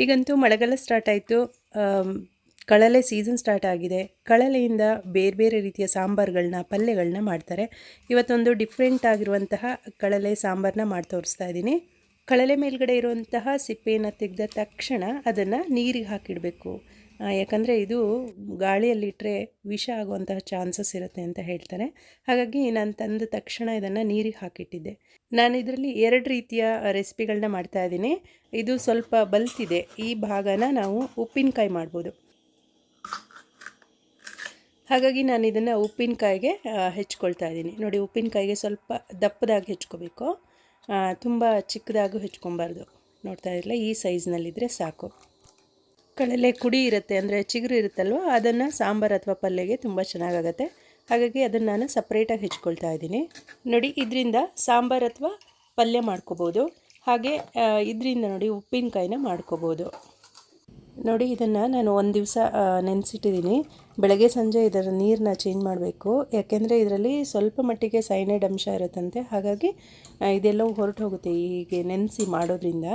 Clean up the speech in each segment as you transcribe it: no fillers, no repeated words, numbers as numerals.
ಈಗಂತೂ ಮಳೆಗಾಲ ಸ್ಟಾರ್ಟ್ ಆಯಿತು. ಕಳಲೆ ಸೀಸನ್ ಸ್ಟಾರ್ಟ್ ಆಗಿದೆ. ಕಳಲೆಯಿಂದ ಬೇರೆ ಬೇರೆ ರೀತಿಯ ಸಾಂಬಾರುಗಳನ್ನ ಪಲ್ಯಗಳನ್ನ ಮಾಡ್ತಾರೆ. ಇವತ್ತೊಂದು ಡಿಫ್ರೆಂಟ್ ಆಗಿರುವಂತಹ ಕಳಲೆ ಸಾಂಬಾರನ್ನ ಮಾಡಿ ತೋರಿಸ್ತಾ ಇದ್ದೀನಿ. ಕಳಲೆ ಮೇಲ್ಗಡೆ ಇರುವಂತಹ ಸಿಪ್ಪೆಯನ್ನು ತೆಗೆದ ತಕ್ಷಣ ಅದನ್ನು ನೀರಿಗೆ ಹಾಕಿಡಬೇಕು. ಯಾಕಂದರೆ ಇದು ಗಾಳಿಯಲ್ಲಿಟ್ಟರೆ ವಿಷ ಆಗುವಂತಹ ಚಾನ್ಸಸ್ ಇರುತ್ತೆ ಅಂತ ಹೇಳ್ತಾರೆ. ಹಾಗಾಗಿ ನಾನು ತಂದ ತಕ್ಷಣ ಇದನ್ನು ನೀರಿಗೆ ಹಾಕಿಟ್ಟಿದ್ದೆ. ನಾನು ಇದರಲ್ಲಿ 2 ರೀತಿಯ ರೆಸಿಪಿಗಳನ್ನ ಮಾಡ್ತಾ ಇದ್ದೀನಿ. ಇದು ಸ್ವಲ್ಪ ಬಲ್ತಿದೆ. ಈ ಭಾಗನ ನಾವು ಉಪ್ಪಿನಕಾಯಿ ಮಾಡ್ಬೋದು. ಹಾಗಾಗಿ ನಾನು ಇದನ್ನು ಉಪ್ಪಿನಕಾಯಿಗೆ ಹೆಚ್ಕೊಳ್ತಾ ಇದ್ದೀನಿ. ನೋಡಿ, ಉಪ್ಪಿನಕಾಯಿಗೆ ಸ್ವಲ್ಪ ದಪ್ಪದಾಗಿ ಹೆಚ್ಕೋಬೇಕು, ತುಂಬ ಚಿಕ್ಕದಾಗೂ ಹೆಚ್ಕೊಬಾರ್ದು. ನೋಡ್ತಾ ಇರಲಿಲ್ಲ, ಈ ಸೈಜ್ನಲ್ಲಿದ್ದರೆ ಸಾಕು. ಕಳಲೆ ಕುಡಿ ಇರುತ್ತೆ, ಅಂದರೆ ಚಿಗುರು ಇರುತ್ತಲ್ವ, ಅದನ್ನು ಸಾಂಬಾರು ಅಥವಾ ಪಲ್ಯಗೆ ತುಂಬ ಚೆನ್ನಾಗಾಗತ್ತೆ. ಹಾಗಾಗಿ ಅದನ್ನು ನಾನು ಸಪ್ರೇಟಾಗಿ ಹೆಚ್ಕೊಳ್ತಾ ಇದ್ದೀನಿ. ನೋಡಿ, ಇದರಿಂದ ಸಾಂಬಾರು ಅಥವಾ ಪಲ್ಯ ಮಾಡ್ಕೋಬೋದು. ಹಾಗೆ ಇದರಿಂದ ನೋಡಿ ಉಪ್ಪಿನಕಾಯಿನ ಮಾಡ್ಕೋಬೋದು. ನೋಡಿ, ಇದನ್ನು ನಾನು ಒಂದು ದಿವಸ ನೆನೆಸಿಟ್ಟಿದ್ದೀನಿ. ಬೆಳಗ್ಗೆ ಸಂಜೆ ಇದರ ನೀರನ್ನ ಚೇಂಜ್ ಮಾಡಬೇಕು. ಯಾಕೆಂದರೆ ಇದರಲ್ಲಿ ಸ್ವಲ್ಪ ಮಟ್ಟಿಗೆ ಸೈನೈಡ್ ಅಂಶ ಇರುತ್ತಂತೆ. ಹಾಗಾಗಿ ಇದೆಲ್ಲವೂ ಹೊರಟು ಹೋಗುತ್ತೆ ಹೀಗೆ ನೆನೆಸಿ ಮಾಡೋದ್ರಿಂದ.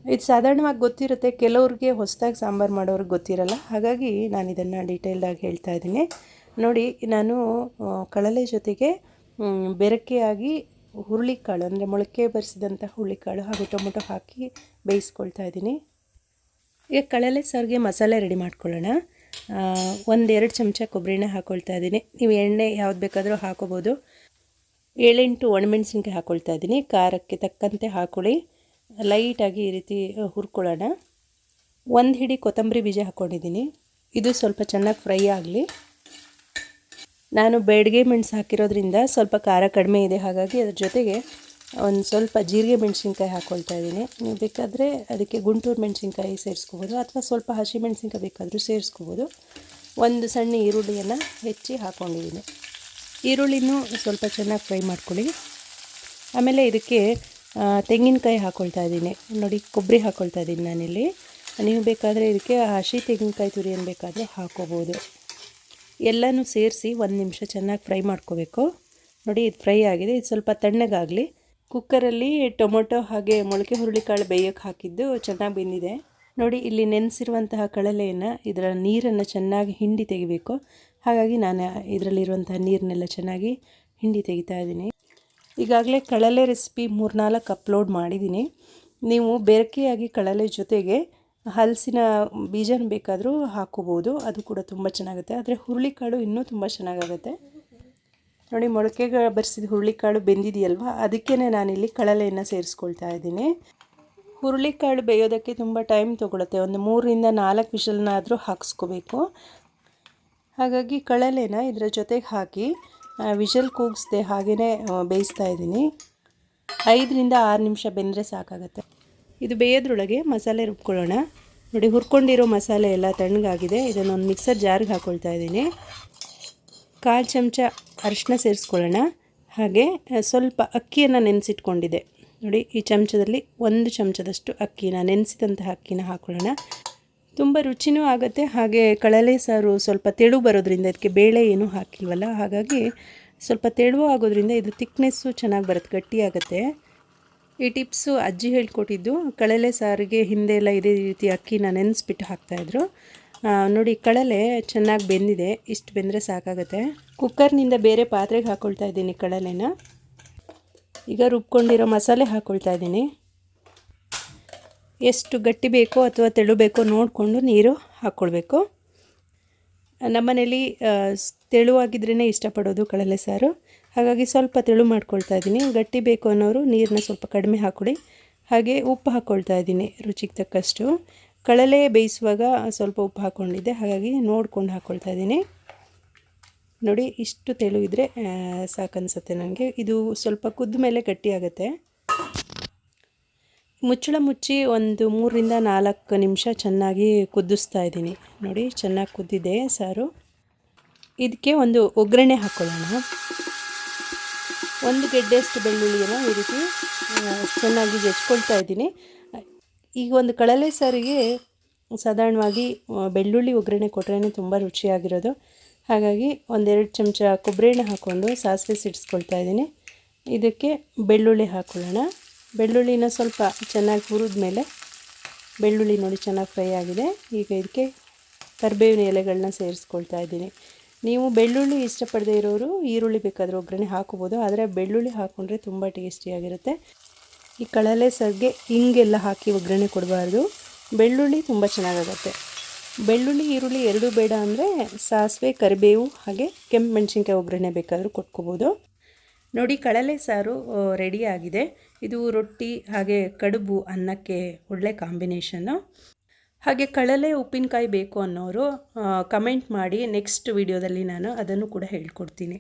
ಇದು ಸಾಧಾರಣವಾಗಿ ಗೊತ್ತಿರುತ್ತೆ, ಕೆಲವ್ರಿಗೆ ಹೊಸದಾಗಿ ಸಾಂಬಾರು ಮಾಡೋರಿಗೆ ಗೊತ್ತಿರಲ್ಲ. ಹಾಗಾಗಿ ನಾನು ಇದನ್ನು ಡೀಟೇಲ್ಡಾಗಿ ಹೇಳ್ತಾ ಇದ್ದೀನಿ. ನೋಡಿ, ನಾನು ಕಳಲೆ ಜೊತೆಗೆ ಬೆರಕೆಯಾಗಿ ಹುರುಳಿಕಾಳು, ಅಂದರೆ ಮೊಳಕೆ ಬರಿಸಿದಂಥ ಹುರುಳಿಕಾಳು ಹಾಗೂ ಟೊಮೊಟೊ ಹಾಕಿ ಬೇಯಿಸ್ಕೊಳ್ತಾ ಇದ್ದೀನಿ. ಈಗ ಕಳಲೆ ಸಾರಿಗೆ ಮಸಾಲೆ ರೆಡಿ ಮಾಡ್ಕೊಳ್ಳೋಣ. 1-2 ಚಮಚ ಕೊಬ್ಬರಿ ಎಣ್ಣೆ ಹಾಕ್ಕೊಳ್ತಾ ಇದ್ದೀನಿ. ನೀವು ಎಣ್ಣೆ ಯಾವ್ದು ಬೇಕಾದರೂ ಹಾಕೋಬೋದು. 7-8 ಒಣಮೆಣಸಿನ್ಕಾಯಿ ಹಾಕ್ಕೊಳ್ತಾ ಇದ್ದೀನಿ. ಖಾರಕ್ಕೆ ತಕ್ಕಂತೆ ಹಾಕ್ಕೊಳ್ಳಿ. ಲೈಟಾಗಿ ಈ ರೀತಿ ಹುರ್ಕೊಳ್ಳೋಣ. 1 ಹಿಡಿ ಕೊತ್ತಂಬರಿ ಬೀಜ ಹಾಕ್ಕೊಂಡಿದ್ದೀನಿ. ಇದು ಸ್ವಲ್ಪ ಚೆನ್ನಾಗಿ ಫ್ರೈ ಆಗಲಿ. ನಾನು ಬೇಡಿಗೆ ಮೆಣಸು ಹಾಕಿರೋದ್ರಿಂದ ಸ್ವಲ್ಪ ಖಾರ ಕಡಿಮೆ ಇದೆ. ಹಾಗಾಗಿ ಅದ್ರ ಜೊತೆಗೆ ಒಂದು ಸ್ವಲ್ಪ ಜೀರಿಗೆ ಮೆಣಸಿನ್ಕಾಯಿ ಹಾಕ್ಕೊಳ್ತಾ ಇದ್ದೀನಿ. ನೀವು ಬೇಕಾದರೆ ಅದಕ್ಕೆ ಗುಂಟೂರು ಮೆಣಸಿನ್ಕಾಯಿ ಸೇರಿಸ್ಕೋಬೋದು, ಅಥವಾ ಸ್ವಲ್ಪ ಹಸಿ ಮೆಣಸಿನ್ಕಾಯಿ ಬೇಕಾದರೂ ಸೇರಿಸ್ಕೋಬೋದು. 1 ಸಣ್ಣ ಈರುಳ್ಳಿಯನ್ನು ಹೆಚ್ಚಿ ಹಾಕ್ಕೊಂಡಿದ್ದೀನಿ. ಈರುಳ್ಳಿನೂ ಸ್ವಲ್ಪ ಚೆನ್ನಾಗಿ ಫ್ರೈ ಮಾಡ್ಕೊಳ್ಳಿ. ಆಮೇಲೆ ಇದಕ್ಕೆ ತೆಂಗಿನಕಾಯಿ ಹಾಕ್ಕೊಳ್ತಾ ಇದ್ದೀನಿ. ನೋಡಿ, ಕೊಬ್ಬರಿ ಹಾಕ್ಕೊಳ್ತಾ ಇದ್ದೀನಿ ನಾನಿಲ್ಲಿ. ನೀವು ಬೇಕಾದರೆ ಇದಕ್ಕೆ ಹಸಿ ತೆಂಗಿನಕಾಯಿ ತುರಿ ಏನು ಬೇಕಾದರೂ ಹಾಕ್ಕೋಬೋದು. ಎಲ್ಲನೂ ಸೇರಿಸಿ 1 ನಿಮಿಷ ಚೆನ್ನಾಗಿ ಫ್ರೈ ಮಾಡ್ಕೋಬೇಕು. ನೋಡಿ, ಇದು ಫ್ರೈ ಆಗಿದೆ. ಇದು ಸ್ವಲ್ಪ ತಣ್ಣಗಾಗಲಿ. ಕುಕ್ಕರಲ್ಲಿ ಟೊಮೊಟೊ ಹಾಗೆ ಮೊಳಕೆ ಹುರುಳಿಕಾಳು ಬೇಯೋಕ್ಕೆ ಹಾಕಿದ್ದು ಚೆನ್ನಾಗಿ ಬೆಂದಿದೆ. ನೋಡಿ, ಇಲ್ಲಿ ನೆನೆಸಿರುವಂತಹ ಕಳಲೆಯನ್ನು, ಇದರ ನೀರನ್ನು ಚೆನ್ನಾಗಿ ಹಿಂಡಿ ತೆಗಿಬೇಕು. ಹಾಗಾಗಿ ನಾನು ಇದರಲ್ಲಿರುವಂತಹ ನೀರನ್ನೆಲ್ಲ ಚೆನ್ನಾಗಿ ಹಿಂಡಿ ತೆಗಿತಾ ಇದ್ದೀನಿ. ಈಗಾಗಲೇ ಕಳಲೆ ರೆಸಿಪಿ 3-4 ಅಪ್ಲೋಡ್ ಮಾಡಿದ್ದೀನಿ. ನೀವು ಬೆರಕೆಯಾಗಿ ಕಳಲೆ ಜೊತೆಗೆ ಹಲಸಿನ ಬೀಜನ ಬೇಕಾದರೂ ಹಾಕ್ಕೋಬೋದು, ಅದು ಕೂಡ ತುಂಬ ಚೆನ್ನಾಗುತ್ತೆ. ಆದರೆ ಹುರುಳಿಕಾಳು ಇನ್ನೂ ತುಂಬ ಚೆನ್ನಾಗಾಗುತ್ತೆ. ನೋಡಿ, ಮೊಳಕೆ ಬರಿಸಿದ ಹುರುಳಿಕಾಳು ಬೆಂದಿದೆಯಲ್ವ, ಅದಕ್ಕೇ ನಾನಿಲ್ಲಿ ಕಳಲೆಯನ್ನು ಸೇರಿಸ್ಕೊಳ್ತಾ ಇದ್ದೀನಿ. ಹುರುಳಿಕಾಳು ಬೇಯೋದಕ್ಕೆ ತುಂಬ ಟೈಮ್ ತೊಗೊಳುತ್ತೆ. ಒಂದು 3-4 ವಿಷಲ್ನಾದರೂ ಹಾಕಿಸ್ಕೋಬೇಕು. ಹಾಗಾಗಿ ಕಳಲೆನ ಇದರ ಜೊತೆಗೆ ಹಾಕಿ ವಿಷಲ್ ಕೂಗಿಸ್ದೆ ಹಾಗೆಯೇ ಬೇಯಿಸ್ತಾ ಇದ್ದೀನಿ. 5-6 ನಿಮಿಷ ಬೆಂದರೆ ಸಾಕಾಗುತ್ತೆ. ಇದು ಬೇಯೋದ್ರೊಳಗೆ ಮಸಾಲೆ ರುಬ್ಕೊಳ್ಳೋಣ. ನೋಡಿ, ಹುರ್ಕೊಂಡಿರೋ ಮಸಾಲೆ ಎಲ್ಲ ತಣ್ಣಗಾಗಿದೆ. ಇದನ್ನೊಂದು ಮಿಕ್ಸರ್ ಜಾರ್ಗೆ ಹಾಕ್ಕೊಳ್ತಾ ಇದ್ದೀನಿ. 1/4 ಚಮಚ ಅರಿಶಿನ ಸೇರಿಸ್ಕೊಳ್ಳೋಣ. ಹಾಗೆ ಸ್ವಲ್ಪ ಅಕ್ಕಿಯನ್ನು ನೆನೆಸಿಟ್ಕೊಂಡಿದ್ದೆ. ನೋಡಿ, ಈ ಚಮಚದಲ್ಲಿ 1 ಚಮಚದಷ್ಟು ಅಕ್ಕಿನ, ನೆನೆಸಿದಂತಹ ಅಕ್ಕಿನ ಹಾಕ್ಕೊಳ್ಳೋಣ. ತುಂಬ ರುಚಿನೂ ಆಗುತ್ತೆ. ಹಾಗೆ ಕಳಲೆ ಸಾರು ಸ್ವಲ್ಪ ತೆಳು ಬರೋದ್ರಿಂದ, ಇದಕ್ಕೆ ಬೇಳೆ ಏನೂ ಹಾಕಿಲ್ವಲ್ಲ, ಹಾಗಾಗಿ ಸ್ವಲ್ಪ ತೆಳು ಆಗೋದ್ರಿಂದ ಇದು ತಿಕ್ನೆಸ್ಸು ಚೆನ್ನಾಗಿ ಬರುತ್ತೆ, ಗಟ್ಟಿಯಾಗುತ್ತೆ. ಈ ಟಿಪ್ಸು ಅಜ್ಜಿ ಹೇಳ್ಕೊಟ್ಟಿದ್ದು. ಕಳಲೆ ಸಾರಿಗೆ ಹಿಂದೆ ಎಲ್ಲ ಇದೇ ರೀತಿ ಅಕ್ಕಿನ ನೆನೆಸ್ಬಿಟ್ಟು ಹಾಕ್ತಾಯಿದ್ರು. ನೋಡಿ, ಕಳಲೆ ಚೆನ್ನಾಗಿ ಬೆಂದಿದೆ. ಇಷ್ಟು ಬೆಂದರೆ ಸಾಕಾಗುತ್ತೆ. ಕುಕ್ಕರ್ನಿಂದ ಬೇರೆ ಪಾತ್ರೆಗೆ ಹಾಕ್ಕೊಳ್ತಾ ಇದ್ದೀನಿ ಕಳಲೆನ. ಈಗ ರುಬ್ಕೊಂಡಿರೋ ಮಸಾಲೆ ಹಾಕ್ಕೊಳ್ತಾ ಇದ್ದೀನಿ. ಎಷ್ಟು ಗಟ್ಟಿ ಬೇಕೋ ಅಥವಾ ತೆಳು ಬೇಕೋ ನೋಡಿಕೊಂಡು ನೀರು ಹಾಕ್ಕೊಳ್ಬೇಕು. ನಮ್ಮನೇಲಿ ತೆಳುವಾಗಿದ್ರೇ ಇಷ್ಟಪಡೋದು ಕಳಲೆ ಸಾರು. ಹಾಗಾಗಿ ಸ್ವಲ್ಪ ತೆಳು ಮಾಡ್ಕೊಳ್ತಾ ಇದ್ದೀನಿ. ಗಟ್ಟಿ ಬೇಕು ಅನ್ನೋರು ನೀರನ್ನ ಸ್ವಲ್ಪ ಕಡಿಮೆ ಹಾಕ್ಕೊಳ್ಳಿ. ಹಾಗೆ ಉಪ್ಪು ಹಾಕ್ಕೊಳ್ತಾ ಇದ್ದೀನಿ ರುಚಿಗೆ ತಕ್ಕಷ್ಟು. ಕಳಲೆ ಬೇಯಿಸುವಾಗ ಸ್ವಲ್ಪ ಉಪ್ಪು ಹಾಕ್ಕೊಂಡಿದ್ದೆ, ಹಾಗಾಗಿ ನೋಡ್ಕೊಂಡು ಹಾಕ್ಕೊಳ್ತಾ ಇದ್ದೀನಿ. ನೋಡಿ, ಇಷ್ಟು ತೆಳು ಇದ್ದರೆ ಸಾಕನ್ಸುತ್ತೆ ನನಗೆ. ಇದು ಸ್ವಲ್ಪ ಕುದ್ದ ಮೇಲೆ ಗಟ್ಟಿಯಾಗುತ್ತೆ. ಮುಚ್ಚಳ ಮುಚ್ಚಿ ಒಂದು 3-4 ನಿಮಿಷ ಚೆನ್ನಾಗಿ ಕುದಿಸ್ತಾ ಇದ್ದೀನಿ. ನೋಡಿ, ಚೆನ್ನಾಗಿ ಕುದ್ದಿದೆ ಸಾರು. ಇದಕ್ಕೆ ಒಂದು ಒಗ್ಗರಣೆ ಹಾಕ್ಕೊಳ್ಳೋಣ. 1 ಗೆಡ್ಡೆಯಷ್ಟು ಬೆಳ್ಳುಳ್ಳಿಯನ್ನು ಈ ರೀತಿ ಚೆನ್ನಾಗಿ ಜಜ್ಕೊಳ್ತಾ ಇದ್ದೀನಿ. ಈಗ ಒಂದು ಕಳಲೆ ಸಾರಿಗೆ ಸಾಧಾರಣವಾಗಿ ಬೆಳ್ಳುಳ್ಳಿ ಒಗ್ಗರಣೆ ಕೊಟ್ಟರೆ ತುಂಬ ರುಚಿಯಾಗಿರೋದು. ಹಾಗಾಗಿ 1-2 ಚಮಚ ಕೊಬ್ಬರಿ ಎಣ್ಣೆ ಹಾಕ್ಕೊಂಡು ಸಾಸಿವೆ ಸಿಡಿಸ್ಕೊಳ್ತಾ ಇದ್ದೀನಿ. ಇದಕ್ಕೆ ಬೆಳ್ಳುಳ್ಳಿ ಹಾಕ್ಕೊಳ್ಳೋಣ. ಬೆಳ್ಳುಳ್ಳಿನ ಸ್ವಲ್ಪ ಚೆನ್ನಾಗಿ ಹುರಿದ ಮೇಲೆ ಬೆಳ್ಳುಳ್ಳಿ ನೋಡಿ ಚೆನ್ನಾಗಿ ಫ್ರೈ ಆಗಿದೆ. ಈಗ ಇದಕ್ಕೆ ಕರಿಬೇವಿನ ಎಲೆಗಳನ್ನ ಸೇರಿಸ್ಕೊಳ್ತಾ ಇದ್ದೀನಿ. ನೀವು ಬೆಳ್ಳುಳ್ಳಿ ಇಷ್ಟಪಡದೇ ಇರೋರು ಈರುಳ್ಳಿ ಬೇಕಾದರೂ ಒಗ್ಗರಣೆ ಹಾಕೋಬೋದು, ಆದರೆ ಬೆಳ್ಳುಳ್ಳಿ ಹಾಕ್ಕೊಂಡ್ರೆ ತುಂಬ ಟೇಸ್ಟಿಯಾಗಿರುತ್ತೆ. ಈ ಕಳಲೆ ಸಾರಿಗೆ ಹಿಂಗೆಲ್ಲ ಹಾಕಿ ಒಗ್ಗರಣೆ ಕೊಡಬಾರ್ದು, ಬೆಳ್ಳುಳ್ಳಿ ತುಂಬ ಚೆನ್ನಾಗಾಗುತ್ತೆ. ಬೆಳ್ಳುಳ್ಳಿ ಈರುಳ್ಳಿ ಎರಡೂ ಬೇಡ ಅಂದರೆ ಸಾಸಿವೆ, ಕರಿಬೇವು ಹಾಗೆ ಕೆಂಪು ಮೆಣಸಿನ್ಕಾಯಿ ಒಗ್ಗರಣೆ ಬೇಕಾದರೂ ಕೊಟ್ಕೋಬೋದು. ನೋಡಿ ಕಳಲೆ ಸಾರು ರೆಡಿಯಾಗಿದೆ. ಇದು ರೊಟ್ಟಿ ಹಾಗೆ ಕಡುಬು ಅನ್ನಕ್ಕೆ ಒಳ್ಳೆ ಕಾಂಬಿನೇಷನ್ನು. ಹಾಗೆ ಕಳಲೆ ಉಪ್ಪಿನಕಾಯಿ ಬೇಕು ಅನ್ನೋರು ಕಮೆಂಟ್ ಮಾಡಿ, ನೆಕ್ಸ್ಟ್ ವಿಡಿಯೋದಲ್ಲಿ ನಾನು ಅದನ್ನು ಕೂಡ ಹೇಳ್ಕೊಡ್ತೀನಿ.